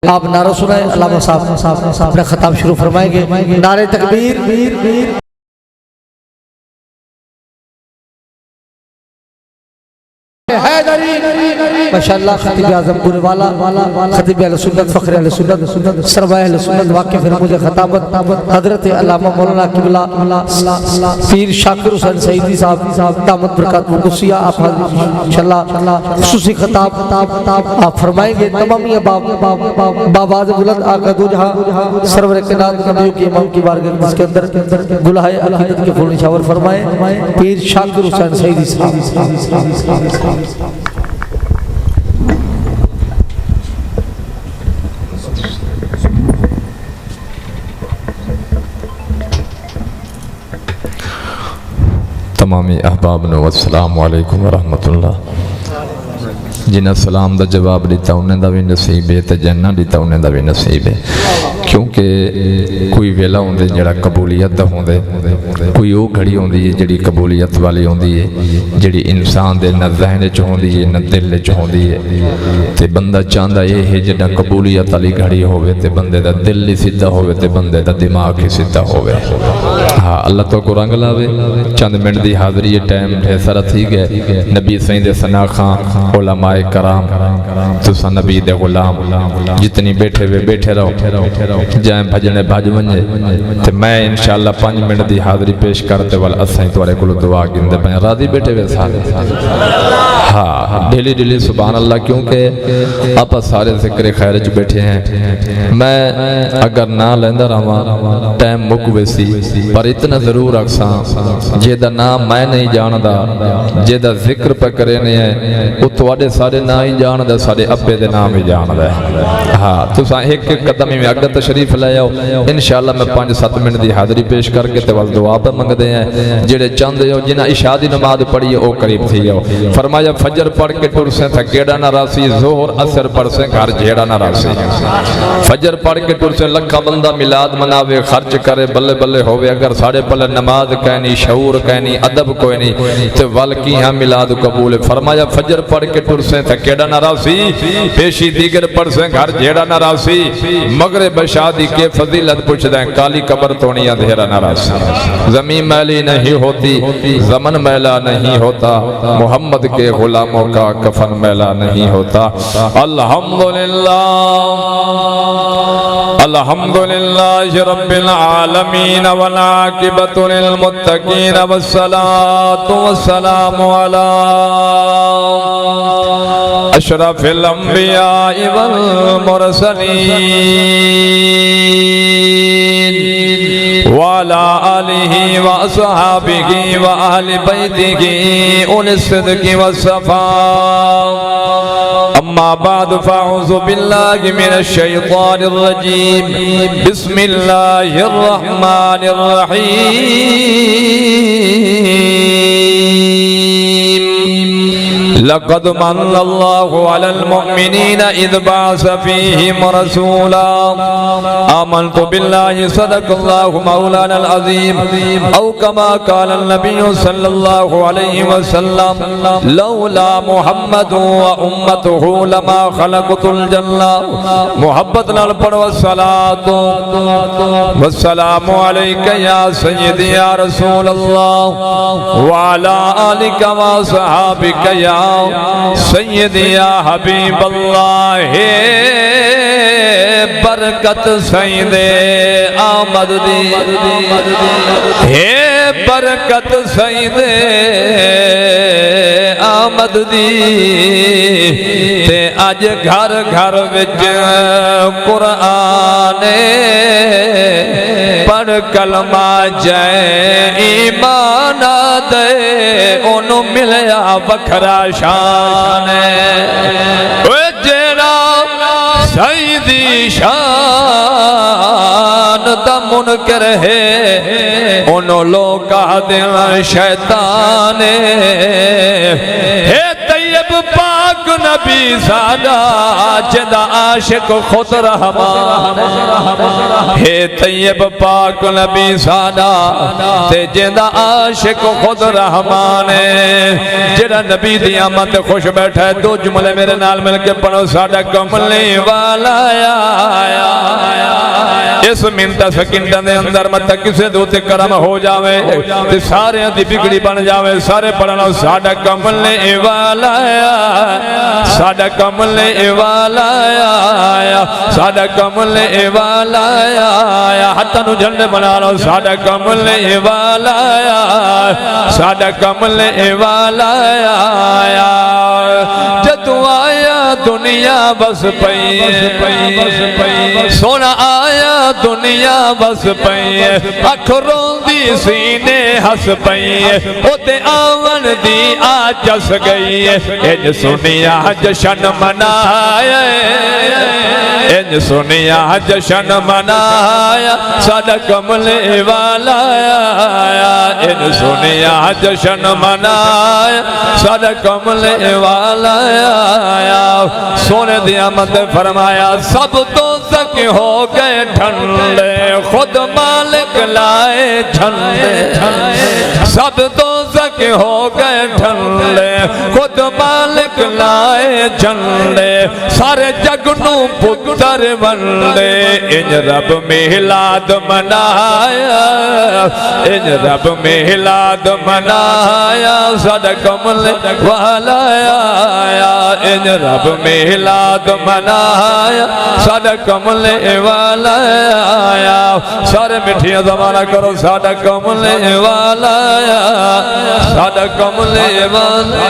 آپ نعرہ سنائیں، علامہ صاحب اپنا خطاب شروع فرمائیں گے۔ نعرہ تکبیر، ماشاءاللہ خطیب اعظم پورے والا، خطیب اہل سنت، فخر اہل سنت، سرمایہ اہل سنت، واقف فرموز خطابت حضرت علامہ مولانا قبلہ پیر شاکر حسین سعیدی صاحب دامت برکات قدسیہ، آپ انشاءاللہ خصوصی خطاب آپ فرمائیں گے۔ تمامی باواز بلند آقا دو جہاں سرور کائنات نبیوں کی امام کی بارگاہ جس کے اندر گلہائے عقیدت کے پھول نچھاور فرمائیں پیر شاکر حسین سعیدی صاحب۔ تمامی احباب نو السلام علیکم ورحمت اللہ۔ جنہیں سلام دا جواب دیتا انہیں دا بھی نصیب ہے تے جنہ دیتا انہیں دا بھی نصیب ہے، کیونکہ کوئی ویلا ہوندے جڑا قبولیت دا ہوندے، کوئی وہ گھڑی ہوندی ہے جڑی قبولیت والی ہوندی ہے، جڑی انسان دے نہ ذہن چ ہوندی ہے نہ دل چ ہوندی ہے، تے بندہ چاہندا یہ ہے جڑا قبولیت والی گھڑی ہوے تے بندے دا دل ہی سیدھا ہوے تے بندے دا دماغ ہی سیدھا ہوے۔ ہاں اللہ تو کو رنگ لاوے، چند منٹ دی حاضری ٹائم ٹھیسرا تھی گئے، نبی سائیں دے ثنا خان، علماء کرام، تسا نبی دے غلام، جتنی بیٹھے ہوئے بیٹھے رہو، جائیں بھجنے بھج ونجے، تے میں انشاءاللہ 5 منٹ دی حاضری پیش کرتے والا اسائیں توارے کلو دعا گندے پہنے راضی بیٹھے ہوئے سارے۔ ہاں ڈیلی سبحان اللہ، کیونکہ آپ سارے ذکر خیر جو بیٹھے ہیں، میں اگر نہ لیندہ رہا ٹائم مکوے سی، پر اتنا ضرور اکساں جیدہ نام میں نہیں جاندہ، جیدہ ذکر پہ کرنے ہیں وہ توڑے سارے نہ ہی جاندہ، سارے ابے دے نام ہی جاندہ ہے۔ ہاں تو ساں ایک قدمی میں اگر تشریف لے آؤ، انشاءاللہ میں 5-7 منٹ دی حاضری پیش کر کے تیوال دعا پہ منگ دے ہیں، جڑے چند ہو جنہ عشاء دی نماز پڑھی او قریب تھی ہو، فرمایا فجر پڑھ کے ٹر سے تھا گیڑا نہ راسی، ظہر عصر پڑھ سے گھر جھیڑا نہ راسی، فجر پڑھ کے ٹر سے لکھا بندہ میلاد مناوے خرچ کرے بلے بلے ہوئے، اگر ساڑے پلے نماز کہنی شعور کہنی ادب کوئی نہیں تو والکی ہاں میلاد قبول۔ فرمایا فجر پڑھ کے ٹر سے تھا گیڑا نہ راسی، پیشی دیگر پڑھ سے گھر جھیڑا نہ راسی، مغرب شادی کے فضیلت پوچھ دیں، کالی قبر تونی اندھیرا نہ راسی، زمین میلی نہیں ہوتی زمن میلا نہیں ہوتا، محمد کے غلاموں کا کفن میلا نہیں ہوتا۔ الحمدللہ الحمدللہ رب العالمین والعاقبۃ للمتقین والصلاة والسلام علی اشرف الانبیاء والمرسلین وعلى آلہ وأصحابہ وآل بیتہ اولی الصدق والصفاء۔ اما بعد فاعوذ باللہ من الشیطان الرجیم، بسم اللہ الرحمن الرحیم۔ لقد من اللہ علی المؤمنین اذ بعث فیہم رسولا آمنت باللہ صدق اللہ مولانا العظیم، او کما قال النبی صلی اللہ علیہ وسلم لولا محمد و امتہ لما خلقت الجنہ۔ محبت نال پڑھو الصلاۃ والسلام علیک یا سیدی یا رسول اللہ وعلی آلک و صحابک یا سیدی یا حبیب اللہ۔ برکت سید آمد دی، ہے برکت سید آمد دی، تے اج گھر گھر وچ قرآن پڑھ کلمہ جائے ایمان دے، انہوں ملیا وکھرا شان ہے، جیڑا سیدی شان دا منکر ہے انہوں لوگا دل شیطان ہے، طیب پاک پاک نبی ساڈا جدا عاشق خود رحمان ہے طیب پاک نبی ساڈا تے جدا عاشق خود رحمان ہے جڑا نبی دی آمد خوش بیٹھا ہے دو جملے میرے نال مل کے پڑھو ساڈا کملے والا آیا اس منٹا سکنڈا دے اندر مت کسے دوتے کرم ہو جاوے تے سارے دی بگڑی بن جاوے سارے پڑھنا ساڈا کملے والا آیا ساڈا کملے والا آیا ساڈا کملے والا آیا ہتھاں نوں جھنڈے بنا لو ساڈا کملے والا آیا ساڈا کملے والا آیا جدوں آیا دنیا بس پئی سونا آیا دنیا بس پئی اکھ روندی سینے ہس پئی او تے آون دی آ چس گئی انج سنیا جشن منایا انج سنیا جشن منایا ساڈا کملے والا آیا انج سنیا جشن منایا ساڈا کملے والا آیا سونے دی آمد فرمایا سب تو تک ہو گئے ٹھنڈے خود مالک لائے جھنڈے سب تو تک ہو گئے ٹھنڈے خود مالک لائے جھنڈے سارے جگ نو پتر ونڈے انج رب میلاد منایا انج رب میلاد منایا ساڈا کملے والا آیا انج رب میلاد منایا ساڈا کملے والا آیا سارے مٹھیاں زمانہ کرو ساڈا کملے والا آیا ساڈا کملے والا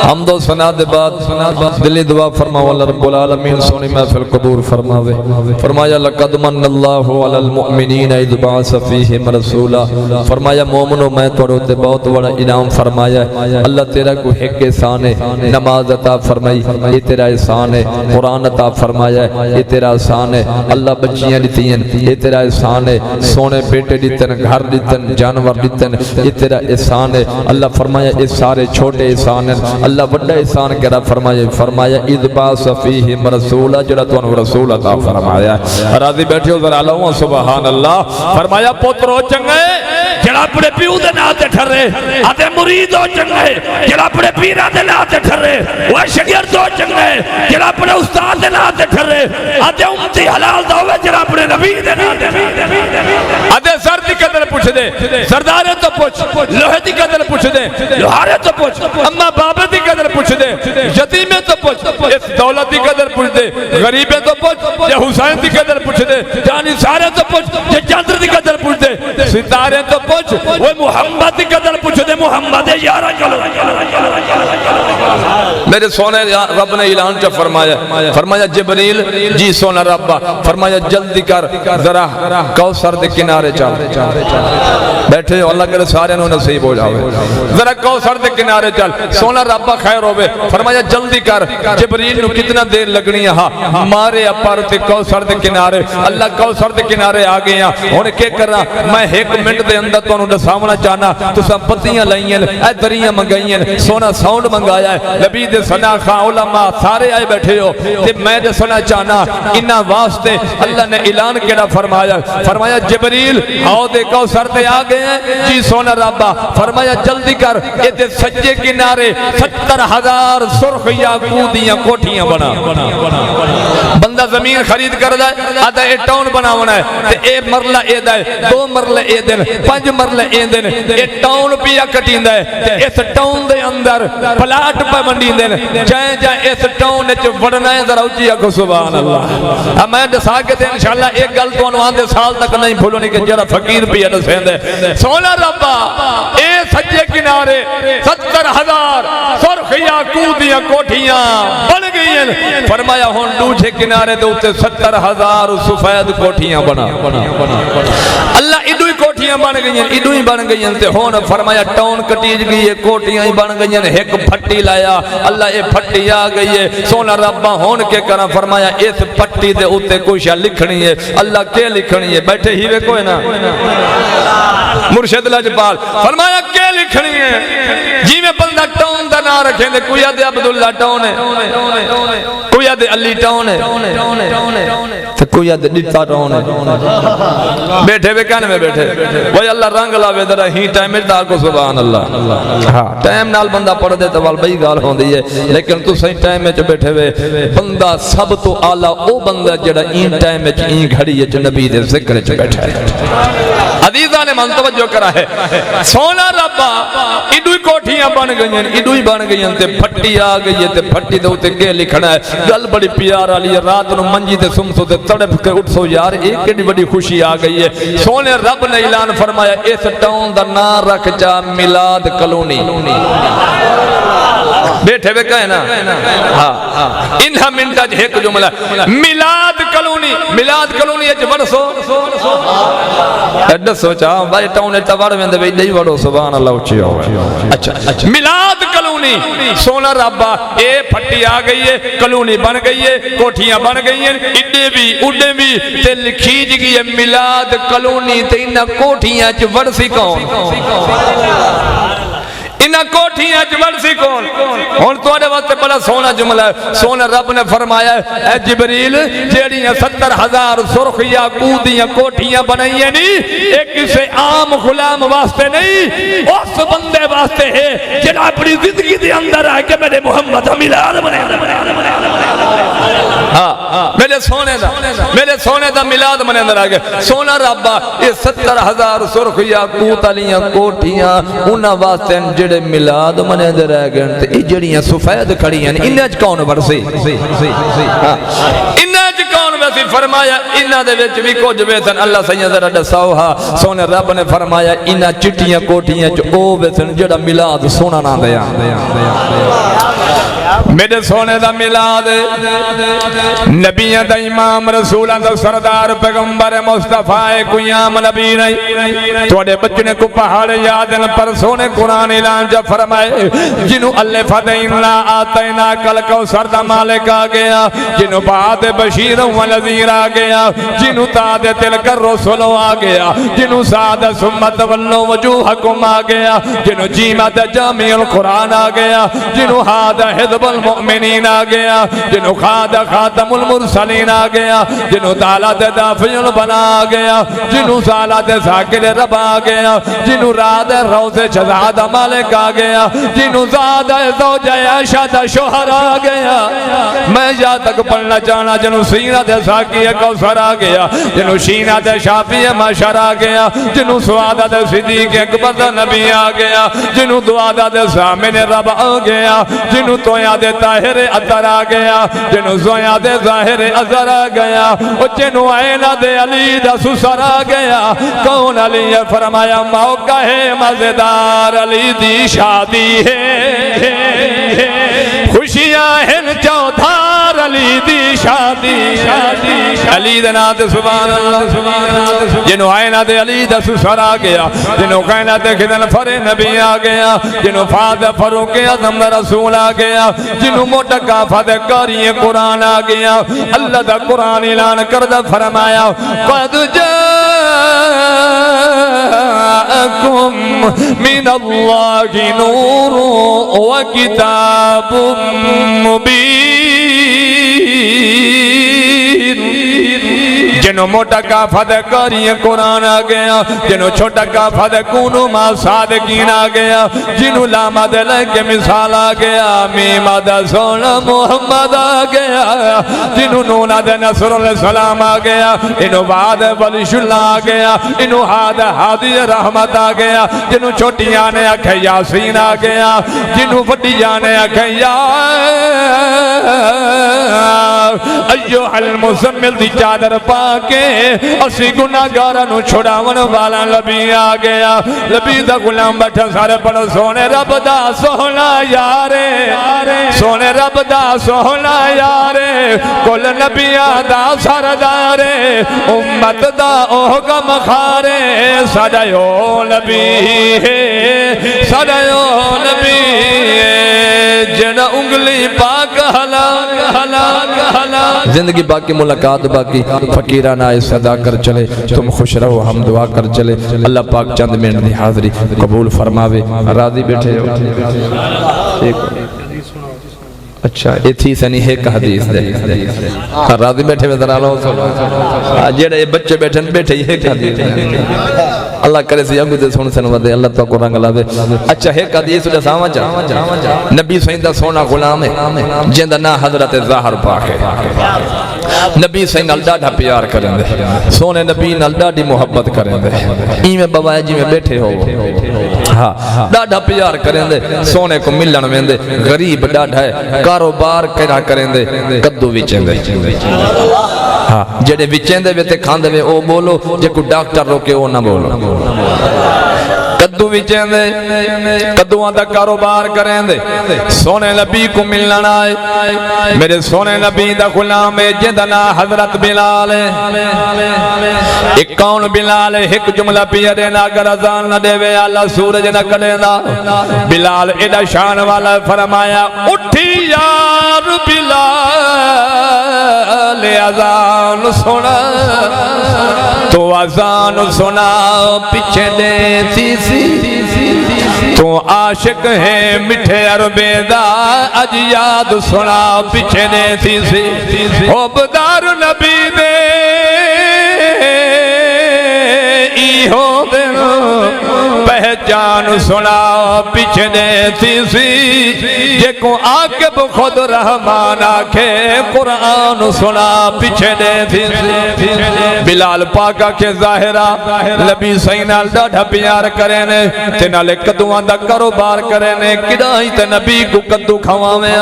حمد و ثنا دے بعد دلی دعا فرماو اللہ رب العالمین سونی محفل قبول فرماوے فرمایا لقد من اللہ علی المؤمنین اذ بعث فیہم رسولا فرمایا مومنو میں توڑو تے بہت بڑا انعام فرمایا ہے اللہ تیرا کو حق احسان ہے نماز عطا فرمائی یہ تیرا احسان ہے قرآن عطا فرمایا ہے یہ تیرا احسان ہے اللہ بچیاں دیتی ہیں یہ تیرا احسان ہے سونے بیٹے دیتن گھر دیتن جانور دیتن یہ تیرا احسان ہے اللہ فرمایا اس سارے چھوٹے احسان ہیں اللہ بڑا احسان کرا فرمایا اذ بعث فیہم رسولا جڑا تو انہوں رسول عطا فرمایا ہے راضی بیٹھے ہو ذرا اللہ سبحان اللہ فرمایا پترو چنگے جڑا اپنے پیو دے نا تے ٹھرے آتے مرید ہو چنگے جڑا اپنے پیرہ دے نا تے ٹھرے وہ شگرد ہو چنگے جڑا اپنے استاد دے نا تے ٹھرے آتے امتی حلال دا ہوئے جڑا اپنے نبی دے نا تے آتے سر دی قدر پوچھ دے سردارے تو پوچھ لوہے دی قدر پوچھ دے لوہارے تو پوچھ اما بابے دی قدر پوچھ دے یتیمے تو پوچھ اس دولت دی قدر پوچھ دے غریبے تو پوچھ یا حسین دی قدر پوچھ دے جانی سارے تو پوچھ یا چندر دی قدر پوچھ دے ستارے تو پوچھ وہ محمد دی قدر پوچھ دے محمد یارہ چلو میرے سونے رب نے اعلان چا فرمایا جبریل جی سونا ربا فرمایا جلدی کر ذرا کوثر دے کنارے چل بیٹھے اللہ کرے سارے انہوں نصیب ہو جاوے ذرا کوثر دے کنارے چل سونا ربا خیر ہوئے فرمایا جلدی کر جبریل نو کتنا دیر لگنی ہے ہمارے اپر تے کوثر دے کنارے اللہ کوثر دے کنارے آگئے ہیں ہونے کے کر رہا میں ایک منٹ دے اندر تو انہوں نے سامنا چاہنا تو سب پتیاں لائیں اے دریاں منگائیں سونا ساؤنڈ منگایا ہے نبی دے سنا خواہ علماء سارے آئے بیٹھے ہو تے میں دے سنا چاہنا انہا واسطے اللہ نے اعلان کیڑا فرمایا جبریل آؤ دے کوثر دے آگئے ہیں جی سونا ربا فرمایا جلدی کر اے دے سجے کنارے 70,000 سرخ یاقوتیاں کوٹھیاں بنا بندہ زمین خرید کر دائے آدھا اے ٹاؤن بنا ہونا ہے تے اے مرلہ اے دائے 2 مرلے اے دن 5 مرلے اے دن اے ٹاؤن پیا کٹین دائے تے اس ٹاؤن دے اندر پلاٹ پہ منڈین دن جائیں اس ٹاؤن چ وڑنا ہے ذرا اچھی اکھو سبحان اللہ اب میں دسا کے تے انشاءاللہ ایک گل تو انوان دے سال تک نہیں بھولو نہیں کہ جرا فقیر پیا دسین دے سونا ربا اے سجے کنارے 70,000 سرخ یاقوتیاں کوٹھیاں بن گئی ہیں فرمایا ہون دوجھے کنارے دے اتے 70,000 سفید کوٹھیاں بنا اللہ ادوئی کوٹھیاں بن گئی ہیں ادوئی بن گئی ہیں تے ہون فرمایا ٹاؤن کٹیج گئی ہے کوٹھیاں ہی بن گئی ہیں ایک پھٹی لایا اللہ اے پھٹی آ گئی ہے سونا ربا ہون کے کرا فرمایا اس پھٹی دے اتے کوئی لکھنی ہے اللہ کے لکھنی ہے بیٹھے ہی وے کوئی نا مرشد لجپال فرمایا کے لکھنی ہے جی میں بندہ ٹاؤن دا نام رکھیں دے کوئی آدھے عبداللہ ٹاؤن ہے کوئی آدھے علی ٹاؤن ہے تو کوئی آدھے ڈٹا ٹاؤن ہے بیٹھے بے کہنے میں بیٹھے وہی اللہ رنگ لاوے درہ ہی ٹائم اجدار کو سبحان اللہ ہاں ٹائم نال بندہ پڑھ دے تو بھائی گال ہوں دی ہے لیکن تو صحیح ٹائم میں جو بیٹھے ہوئے بندہ سب تو آلہ او بندہ جڑا این ٹائم میں این گھڑی ہے جو نبی دے ذکر جو بیٹھا ہے عزیزہ نے من توجہ کرا ہے سونا ربا ایڈوئی کوٹھیاں بن گئی ہیں ایڈوئی بن گئی ہیں تے پھٹی آ گئی ہے تے پھٹی دے ہوتے گے لکھنا ہے گل بڑی پیار آلی ہے رات نو منجی تے سمسو تے تڑپ کے اٹھ سو یار ایک کیڑی بڑی خوشی آ گئی ہے سونے رب نے اعلان فرمایا اس ٹاؤن دا نام رکھ جا میلاد کلونی بیٹھے بے کہیں نا انہا منٹا جے ایک جملہ میلاد کلونی اچھ ورسو ایڈا سوچا بھائی ٹاؤن ایٹا وڑ ویندے بھئی نہیں وڑو سبحان اللہ اچھی ہوئے اچھا میلاد کلونی سونا ربا اے پھٹی آ گئی ہے کلونی بن گئی ہے کوٹھیاں بن گئی ہیں اڈے بھی تے لکھیج گئی ہے میلاد کلونی تے انہا کوٹھیاں چھ ورسی کون انہا کوٹھیاں جبرسی کون ہون تو آنے وقت بڑا سونا جملہ ہے سونا رب نے فرمایا ہے اے جبریل جیڑیاں 70,000 سرخیاں کودیاں کوٹھیاں بنائیے نہیں ایک کسے عام غلام واسطے نہیں اس بندے واسطے ہے جنہا اپنی زندگی دے اندر آئے کہ میرے محمد میلاد بنے میرے سونے دا میلاد بنے اندر آگے سونا ربا یہ 70,000 سرخیاں کوتالیاں کوٹھیاں انہا واسطے جڑے میلاد منے دے رہ گئے تے ای جڑیاں سفید کھڑی ہیں انہاں چ کون ورسی انہاں چ کون ورسی فرمایا انہاں دے وچ وی کچھ ویسن اللہ سیاں ذرا دساؤ سونے رب نے فرمایا انہاں چٹیاں کوٹھیاں چ او ویسن جڑا میلاد سونا نہ دیا میرے سونے دا میلاد نبیاں دا امام رسولاں دا سردار پیغمبر مصطفیٰ قیام نبی نہیں توڑے بچنے کو پہاڑ یادن پر سونے قرآن اعلان جب فرمائے جنہوں اللہ فدین لا آتینا کل کو سردہ مالک آ گیا جنہوں بعد بشیر و نذیر آ گیا جنہوں تاد تلک الرسول آ گیا جنہوں سعد سمت ولو وجوہکم آ گیا جنہوں جیمت جامع القرآن آ گیا جنہوں حاد حضب المؤمنین آ گیا جنہوں خاد خاتم المرسلین آ گیا جنہوں دالت دافع البنا آ گیا جنہوں سالت ذاکر رب آ گیا جنہوں راد روز شہزاد مالک آ گیا جنہوں زاد زوجہ عائشہ شوہر آ گیا میں یہاں تک پڑھنا چاہنا جنہوں سینہ دے ساکی کوثر آ گیا جنہوں شینہ دے شافی مشر آ گیا جنہوں سوادہ دے صدیق اکبر دا نبی آ گیا جنہوں دعادہ دے سامن رب آ گیا جنہوں تویاں دے طاہر اثر آ گیا جنہوں زویاں دے ظاہر اثر آ گیا جنہوں آئینہ دے علی دا سسر آ گیا کون علی فرمایا موقع ہے مزیدار علی دی شادی ہے خوشیاں ہیں چودھار علی دی شادی علی دے نات سبحان اللہ جنہوں آئینہ دے علی دا سسر آ گیا جنہوں قینہ دے خدن فر نبی آ گیا جنہوں فاد فروق اعظم رسول آ گیا جنہوں موٹکا فاد کاری قرآن آ گیا اللہ دا قرآن اعلان کردہ فرمایا قد جاءکم من اللہ نور و کتاب مبین جنہوں موٹا کا فد کاری قرآن آ گیا جنہوں چھوٹا کا فد کونو ما صادقین آ گیا جنہوں لامد لکے مثال آ گیا میمد سونا محمد آ گیا جنہوں نونا دے نصر علیہ السلام آ گیا انہوں بعد ولیش اللہ آ گیا انہوں حاد حادی رحمت آ گیا جنہوں چھوٹیاں نے اکھے یاسین آ گیا جنہوں وڈیاں نے اکھے یا ایوہ المزمل دی چادر پاکے اسی گناہگارہ نو چھڑاون والا نبی آ گیا نبی دا غلام بیٹھا سارے پڑھو سونے رب دا سونا یارے سونے رب دا سونا یارے کل نبی دا سردارے امت دا اوگا مخارے سڑیو نبی ہے سڑیو نبی ہے جن انگلی پاک حلاک حلاک حلاک زندگی باقی ملاقات باقی فقیرانہ صدا کر چلے تم خوش رہو ہم دعا کر چلے اللہ پاک چند منٹ دی حاضری قبول فرماوے راضی بیٹھے ہو اچھا یہ تھی سنی ایک حدیث دے راضی بیٹھے میں ذرا لو جیڑے بچے بیٹھے بیٹھے ایک حدیث دے اللہ کرے سے یگو دے سن سن ودے اللہ تو کو رنگ لاوے اچھا ایک حدیث دے سامنے جا نبی سیدہ سونا غلام ہے جن دا نام حضرت ظاہر پاک ہے نبی سیدہ نال ڈاڈا پیار کریں دے سونے نبی نال ڈاڈی محبت کریں دے ایویں بابا جی میں بیٹھے ہو ہاں ڈاڈا پیار کریں دے سونے کو ملن ویندے غریب ڈاڈا ہے کاروبار کرا کریں دے کدو وچیں دے ہاں جڑے وچیں دے ویتے کھاندے وے او بولو جے کو ڈاکٹر روکے او نہ بولو کدو وچیں دے کدوان دا کاروبار کریں دے سونے نبی کو ملنا آئے میرے سونے نبی دا غلام ہے جندنا حضرت بلال ہے ایک کون بلال ہے ایک جملہ پیرے نا اگر ازان نہ دے وے اللہ سورج نہ کڑے دا بلال ایڈا شان والا فرمایا اٹھی یار بلال ازان سنا تو ازان سنا پیچھے دے سی تو عاشق ہے مٹھے عربے دا اج یاد سنا پیچھے دے سی عبدار نبی دے ایہو دن پہچان سنا پیچھے دے سی جے کو آقب خود رحمان آکھے قرآن سنا پیچھے دے سی بلال پاکا کے ظاہرہ نبی سینال ڈاڈھا پیار کرینے تے نالے کدوان دا کاروبار کرینے کدائی تے نبی کو کدو کھواویں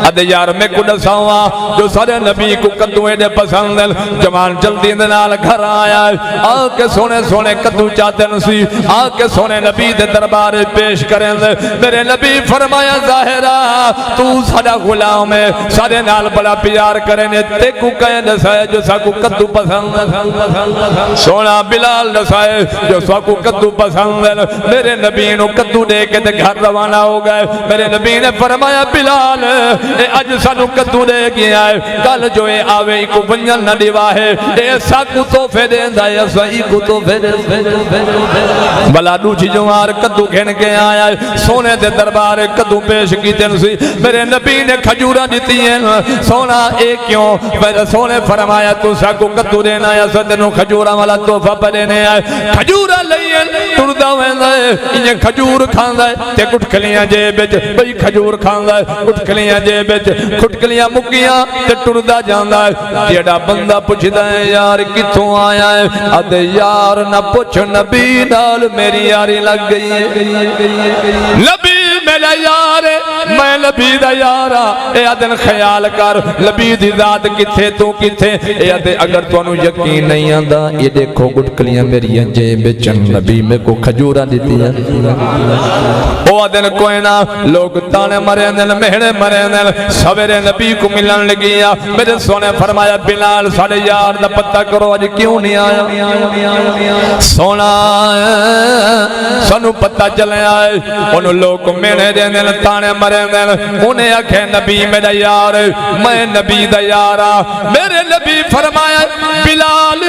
ادھے یار میں کو ڈساواں جو سارے نبی کو کدو ایڈے پسند جوان جلدی دنال گھر آیا آکے سونے سونے کدو چاہتے نسی آکے سونے نبی دے دربار پیش کریں دے میرے نبی فرمایا ظاہرہ تو سارا غلام ہے سارے نال بڑا پیار کرینے تے کو کہیں دسائے جو ساکو کدو پسند سونا بلال دسائے جو ساکو کدو پسند میرے نبی نو کدو دے کے تے گھر روانہ ہو گئے میرے نبی نے فرمایا بلال اے اج سانو کدو دے گیا ہے کل جو اے آوے کو ونجل نہ دیوا ہے اے ساکو توفے دیندہ ہے سائی کو توفے دیندہ بلا دوچی جوار کدو کھین کے آیا ہے سونے دے دربار کدو پیش کی تنسی میرے نبی نے کھجورہ دیتی ہیں سونا ایک کیوں میرے سونے فرمایا تو ساکو کدو دینا ہے سدنو کھجورہ والا توفہ پڑھنے آئے کھجورہ لئیے تردہ ویندہ ہے انہیں کھجور کھاندہ ہے تے کٹکلیاں جے بیچ بھئی کھجور کھاندہ ہے کٹکلیاں جے بیچ کٹکلیاں مکیاں تے تردہ جاندہ ہے جیڑا بندہ پوچھتا ہے یار کتوں آیا ہے ادھے یار نہ پوچھ نبی نال میری یاری لگ گئی ہے نبی میرا یار ہے میں نبی دا یارا اے ادن خیال کر نبی دی ذات کتھے تو کتھے اے ادھے اگر تو انو یقین نہیں آندہ یہ دیکھو گٹکلیاں میری انجے بیچن نبی میں کو کھجورہ دیتی ہے او ادن کوئی نہ لوگ تانے مرے دل مہڑے مرے دل سویرے نبی کو ملن لگیا میرے سونے فرمایا بلال ساڑے یار دا پتہ کرو آج کیوں نہیں آیا سونا سنو پتہ چلے آئے انہوں لوگ کو مینے دے دل تانے مرے دل انہیں اکھے نبی میرا یار میں نبی دا یارا میرے نبی فرمایا بلال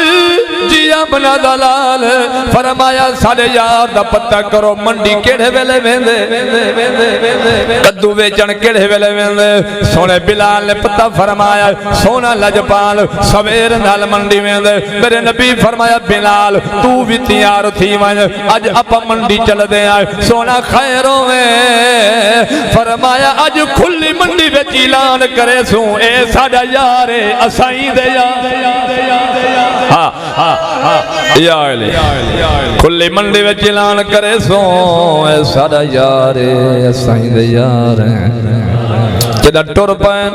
جیا بنا دلال فرمایا ساڑے یار دا پتہ کرو منڈی کیڑے ویلے ویندے کدو ویچن کیڑے ویلے ویندے سونے بلال نے پتہ فرمایا سونا لجپال سویر نال منڈی ویندے میرے نبی فرمایا بلال تو بھی تیار تھی وائن اج اپا منڈی چل دے آئے سونا خیروں میں فرمایا اج کھلی منڈی بے چیلان کرے سوں اے ساڑا یارے اسائیں دے یا علی کھلی منڈی بے چیلان کرے سوں اے ساڑا یارے اسائیں دے یارے جدہ ٹور پائن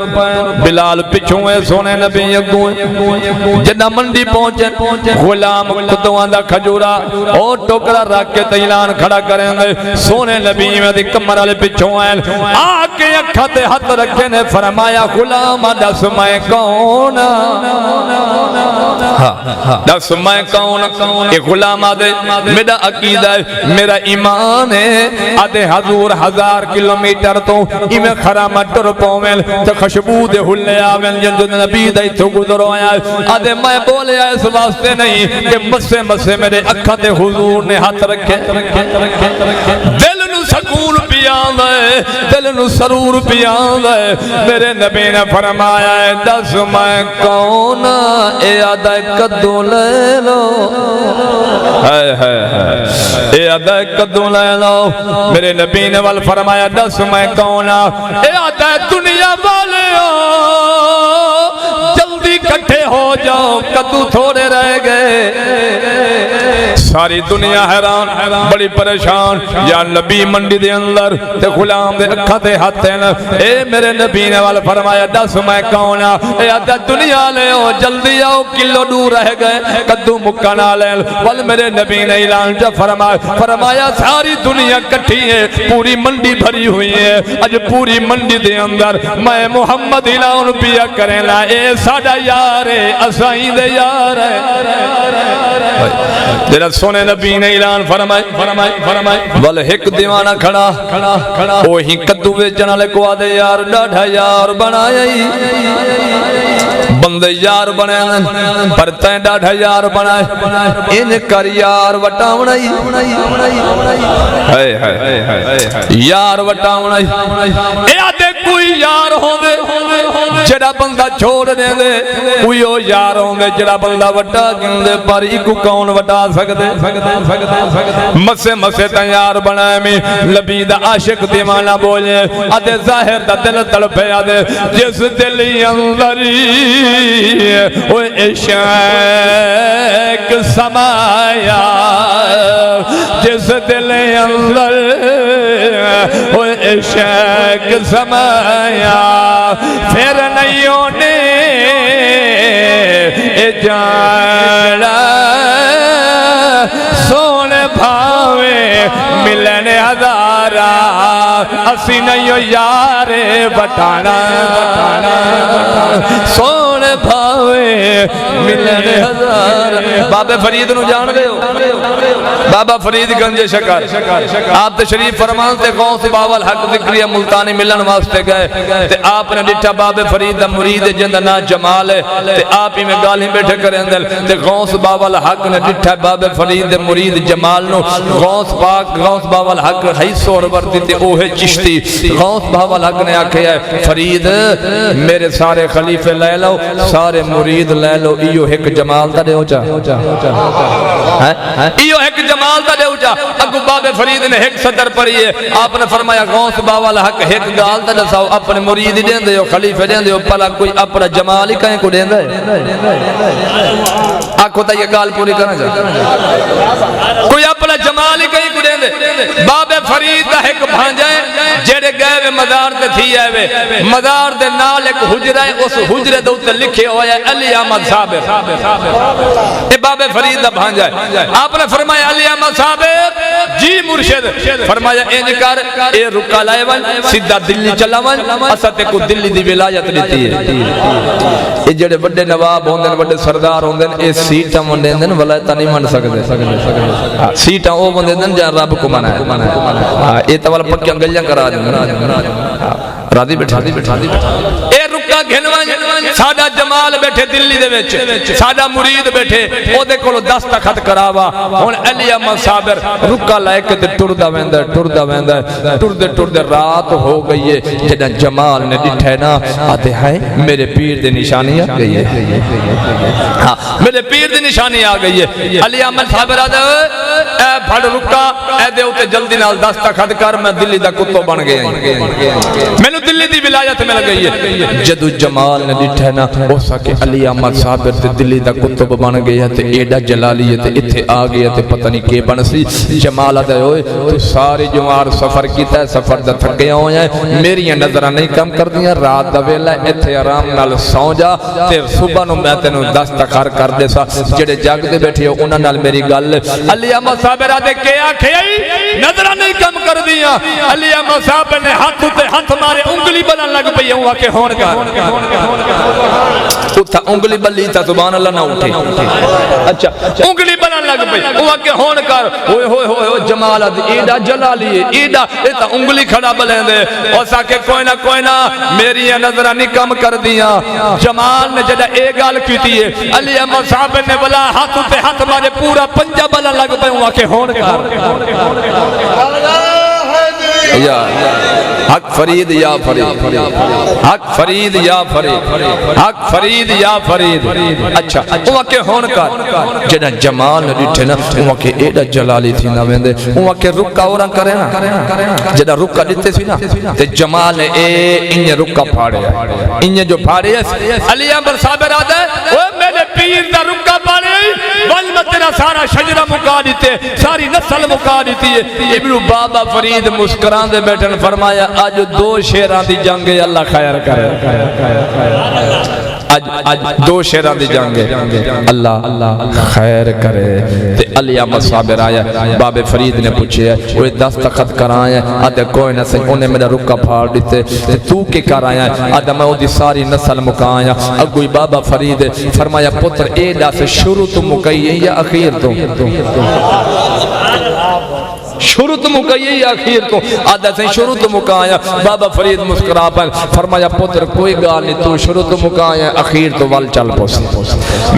بلال پچھوئے سونے نبی اگوئے جدہ منڈی پہنچے غلام کدوان دا کھجورا اور ٹوکرا رکھ کے تیلان کھڑا کریں گے سونے نبی میں دی کمر والے پچھوئے آکے اکھتے ہاتھ رکھے نے فرمایا غلام دس میں کون دس میں کون ایک غلام آدھے میرا عقیدہ ہے میرا ایمان ہے آدھے حضور 1000 کلومیٹر تو ایمیں خرامت ٹر پومل تو خشبو دے ہلے آویں جن نبی دائی تو گزرو آیا آدھے میں بولے آئے اس واسطے نہیں کہ مسے میرے اکھاں تے حضور نے ہاتھ رکھے دل نو سکون پیان ہے دل نو سرور پیان ہے میرے نبی نے فرمایا ہے دس میں کون اے آدھا کدو لے لو اے آدھا کدو لے لو میرے نبی نے وال فرمایا دس میں کون اے آدھا دنیا والے جلدی کٹھے ہو جاؤ کدو تھوڑے رہ گئے ساری دنیا حیران بڑی پریشان یا نبی منڈی دے اندر تے غلام دے اکھاں تے ہاتھ ہیں اے میرے نبی نے وال فرمایا دس میں کون اے آدھا دنیا لے ہو جلدی آؤ کلو دور رہ گئے کدو مکانا لے وال میرے نبی نے اعلان جا فرمایا ساری دنیا کٹھی ہے پوری منڈی بھری ہوئی ہے اج پوری منڈی دے اندر میں محمد اعلان پیا کریں لا اے ساڈا یار ہے اسائیں دے یار ہے جڑا سونے نبی نے اعلان فرمائے ول ایک دیوانہ کھڑا وہی کدو ویچن والے کو آدھے یار ڈاڈھا یار بنایا بندے یار بنے پر تیں ڈاڈھا یار بنائے ان کر یار وٹاونا یار وٹاونا اے آدھے کوئی یار ہوں دے جڑا بندہ چھوڑ دے دے کوئی ہو یار ہوں دے جڑا بندہ وٹا گن دے پر ایکو کون وٹا سکتے مسے تیار بنائے میں لبید عاشق دیوانہ بولے آدھے ظاہر دا دل تڑپے آدھے جس دلی اندری وہ عشق سمایا جس دل اندر وہ عشق سمایا پھر نہیں ہونے جانا سونے بھاوے ملنے ہزارہ اسی نہیں ہو یار بٹانا سونے بھاوے ملنے ہزارہ بابا فرید نو جان دے ہو بابا فرید گنج شکر آپ تشریف فرمان تے غوث باول حق ذکریہ ملتانی ملن واسطے گئے تے آپ نے ڈٹھا بابا فرید دا مرید جند نا جمال ہے تے آپ ہی میں گالی بیٹھے کریں دل تے غوث باول حق نے ڈٹھا بابا فرید دا مرید جمال نو غوث باول حق حیث اور ورتی تے اوہ چشتی غوث باول حق نے آکھے ہے فرید میرے سارے خلیفے لے لو سارے مرید لے لو ایو ایک جمال دا دے ہو چا ایو ایک جمال دا دے ہو چا اگو بابا فرید نے ایک صدر پڑھی ہے آپ نے فرمایا غوث باول حق ایک گال دا دساؤ اپنے مرید دیں دے ہو خلیفے دیں دے ہو پلا کوئی اپنا جمال ہی کہیں کو دیں دے آنکھو تا یہ گال پوری کرنا چاہتا کوئی اپنا جمال ہی کہیں کو دیں دے بابا فرید دا ایک بھانجائے جیڑے گئے وے مدار دے تھی ہے وے مدار دے نال ایک حجرہ ہے اس حجرے دے ہوتے لکھے ہویا ہے علی احمد صابر اے بابا فرید دا بھانجائے آپ نے فرمایا علی احمد صابر جی مرشد فرمایا اینج کر اے رکا لائے ون سیدھا دلی چلا ون اساتے کو دلی دی ولایت لیتی ہے اے جڑے بڑے نواب ہوندن بڑے سردار ہوندن اے سیٹاں وندن ولایتاں نہیں من سکدے سیٹاں او وندن جہاں رب کو منائے اے توال پکیاں گلیاں کرا دیں راضی بیٹھا اے رکا گھنوان ساڈا جمال بیٹھے دلی دے وچ ساڈا مرید بیٹھے او دے کولو دستخط کراوا ہن علی احمد صابر رکا لے کے تے ٹردا ویندا ٹردے رات ہو گئی ہے جڑا جمال نے ڈٹھے نا آتے ہے میرے پیر دی نشانی آ گئی ہے ہاں میرے پیر دی نشانی آ گئی ہے علی احمد صابر آدھے اے بھڑ رکا اے دے اوتے جلدی نال دستخط کر میں دلی دا کتو بن گیا مینوں دلی دی ولایت مل گئی ہے جدو جمال نے ڈٹھے نا ہو سکے علی احمد صابر تے دلی دا کتب بن گیا تے ایڈا جلالی تے اتھے آ گیا تے پتہ نہیں کے بن سی جمال آدھے ہوئے تو ساری جمار سفر کیتا ہے سفر دا تھک گیا ہو جائے میری نظرہ نہیں کم کر دیا رات دا ویلہ اتھے آرام نال سو جا تے صبح نو میں تینو دستخار کر دے سا جڑے جاگ دے بیٹھے ہو انہاں نال میری گل علی احمد صابر آدھے کے آکھے نظرہ نہیں کم کر دیا علی احمد صابر نے ہاتھ تے ہاتھ مارے انگلی بنا لگ پئی ہوں آکے ہون کر اتھا انگلی بلی تا سبحان اللہ نہ اٹھے اچھا انگلی بلن لگ پئی وہ کہ ہون کر ہوئے ہوئے ہوئے جمال ایڈا جلالی ایڈا ایتا انگلی کھڑا بلیں دے اور ساکے کوئی نہ میری نظرہ نہیں کم کر دیا جمال نے جڑا ایک گال کی تھی علی احمد صاحب نے بلا ہاتھ تے ہاتھ مارے پورا پنجہ بلن لگ پئی وہ کہ ہون کر یا حق فرید یا فرید حق فرید یا فرید حق فرید یا فرید اچھا وہ کہ ہون کر جنہ جمال نے ڈٹھے نا وہ کہ ایڈا جلالی تھی نا ویندے وہ کہ رکا اوران کرے نا جنہ رکا ڈٹھے سی نا تے جمال نے انہیں رکا پھاڑے انہیں جو پھاڑے علی احمد صاحب رادہ وہ میرے پیر دا رکا پھاڑے والمہ تیرا سارا شجرہ مکا دیتے ساری نسل مکا دیتی ہے ابن بابا فرید مسکران دے بیٹھن فرمایا آج دو شیران دی جنگے اللہ خیر کرے آج دو شیران دی جنگے اللہ خیر کرے تے علی احمد صابر آیا باب فرید نے پوچھے وہ دستخط کرائیں آدھے کوئی نہ سن انہیں میرا رکا پھاڑ دیتے تو کے کرائیں آدھے میں وہ دی ساری نسل مکائیں اگوی بابا فرید فرمایا پتر ایڈا سے شروع تو مکئیے یا اخیر تو شروع تو مکائیے یا اخیر تو آدھا سے شروع تو مکائیں بابا فرید مسکرا پر فرمایا پتر کوئی گال نہیں تو شروع تو مکائیں اخیر تو وال چل پوسی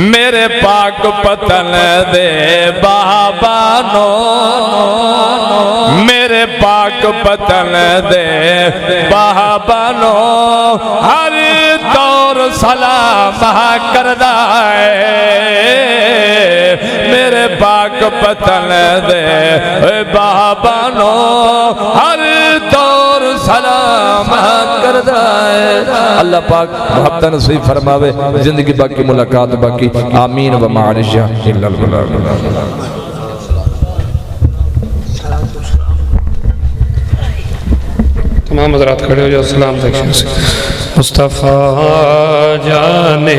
میرے پاک پتن دے بابا نو میرے پاک پتن دے بابا نو ہر دور سلام کردہ ہے میرے پاک پتن دے بابا نو ہر دور سلام کردہ ہے اللہ پاک محبت نصیب فرماوے زندگی باقی ملاقات باقی آمین و معارجہ تمام حضرات کھڑے ہو جاؤ سلام دیکھیں مصطفیٰ جانے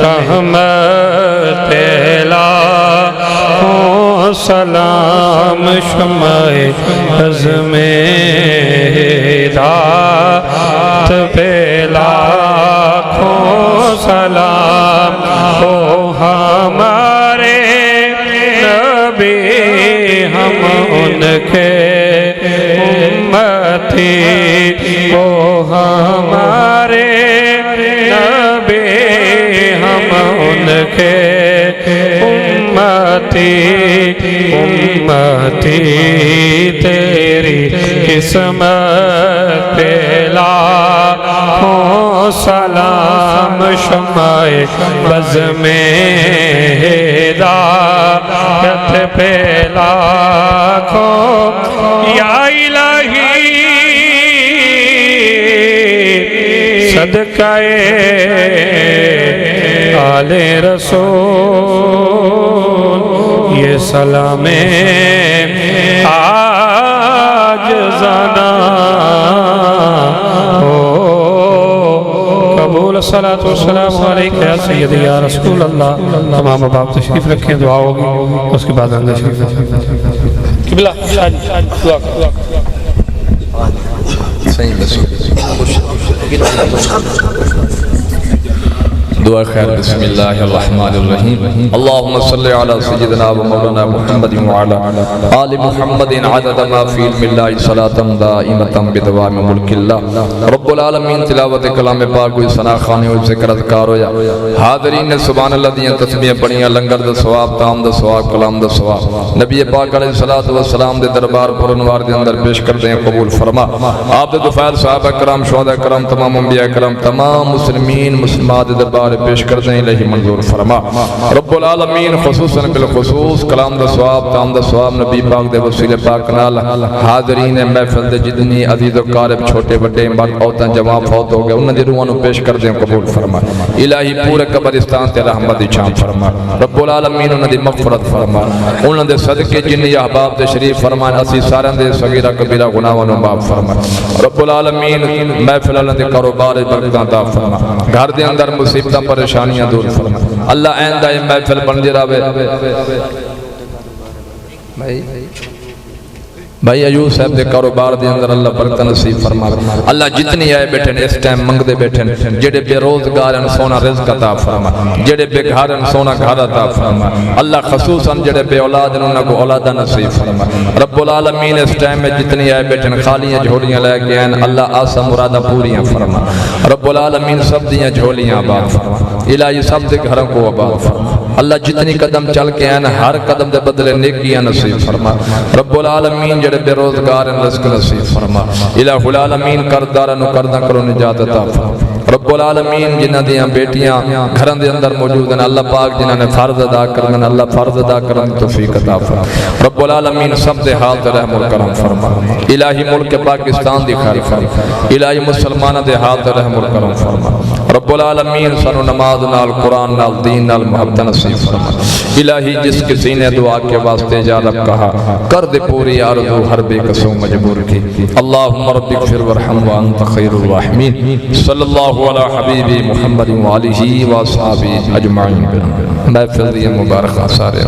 رحمت الہ سلام شمع عزم ہدایت پہ لاکھوں سلام ہو ہمارے نبی ہم ان کے امتی وہ ہمارے نبی ہم ان کے امتی تیری قسمت پہ لاکھوں سلام شمع بزم ہدایت پہ لاکھوں یا الہی صدقہ آل رسول یہ سلام آج زنا ہو قبول الصلاة والسلام علیکہ یا سیدی یا رسول اللہ تمام باپ تشریف رکھیں دعا ہوگی اس کے بعد اندر شریف قبلہ دعا صحیح بسم دعا خیر بسم اللہ الرحمن الرحیم اللہم صلی علی سیدنا و مولانا محمد وعلا آل محمد عدد ما فی علم اللہ صلاة دائمتا بدوام ملک اللہ رب العالمین تلاوت کلام پاک ہوئی ثنا خانے ہوئی ذکر اذکار ہویا حاضرین نے سبحان اللہ دیاں تسبیح پڑھیاں لنگر دا ثواب تام دا ثواب کلام دا ثواب نبی پاک علیہ السلام دے دربار پر انوار دے اندر پیش کر دیں قبول فرما آپ دے دفعال صحابہ کرام شہدہ کرام تمام انبیاء کرام تمام مسلمین مسلمات دربار پیش کر دیں الہی منظور فرما رب العالمین خصوصاً بالخصوص کلام دا ثواب تام دا ثواب نبی پاک دے وسیل پاک نال حاضرین محفل دے جتنی عزیز و قارب چھوٹے بڑے مرد عورتاں جوان فوت ہو گئے انہاں دی روحاں نو پیش کر دیں قبول فرما الہی پورے قبرستان تے رحمت دی چھام فرما رب العالمین انہاں دی مغفرت فرما انہاں دے صدقے جنی احباب دے شریف فرمان اسی سارے دے صغیرہ کبیرہ گناہاں نو معاف فرما رب العالمین محفل دے کاروبار برکتاں عطا فرما گھر دے اندر مصیبتاں پریشانیاں دور فرما اللہ آئندہ یہ محفل بن دی راوے بھائی بھائی ایوب صاحب دے کاروبار دے اندر اللہ برکت نصیب فرما اللہ جتنی آئے بیٹھے اس ٹائم منگ دے بیٹھے جڑے بے روزگار ہیں سونا رزق عطا فرما جڑے بے گھر ہیں سونا گھر عطا فرما اللہ خصوصاً جڑے بے اولاد ہیں انہاں کو اولادہ نصیب فرما رب العالمین اس ٹائم میں جتنی آئے بیٹھے خالیاں جھولیاں لے کے ہیں اللہ آسا مرادہ پوریاں فرما رب العالمین سب دیاں جھولیاں آباد فرما الہی سب دے گھروں کو آباد فرما اللہ جتنی قدم چل کے ہیں ہر قدم دے بدلے نیکیاں نصیب فرما رب العالمین جڑے بے روزگار ہیں رزق نصیب فرما الہ العالمین کردارن و کردہ کرو نجات عطا فرما رب العالمین جنہ دیاں بیٹیاں گھران دے اندر موجود ہیں اللہ پاک جنہ نے فرض ادا کرن اللہ فرض ادا کرن توفیق عطا فرما رب العالمین سب دے حال رحم و کرم فرما الہی ملک پاکستان دی خیر فرما الہی مسلمانہ دے حال رحم و کرم فرما رب العالمین سانو نماز نال قرآن نال دین نال محبت نصیب فرما الہی جس کسی نے دعا کے واسطے اجابت کہا کر دے پوری آرزو ہر بے قصو مجبور کی اللہم رب اغفر ورحم وانت خیر الراحمین صلی اللہ علی حبیبی محمد وآلہ وآصحابہ اجمعین محفل دی مبارکہ سارے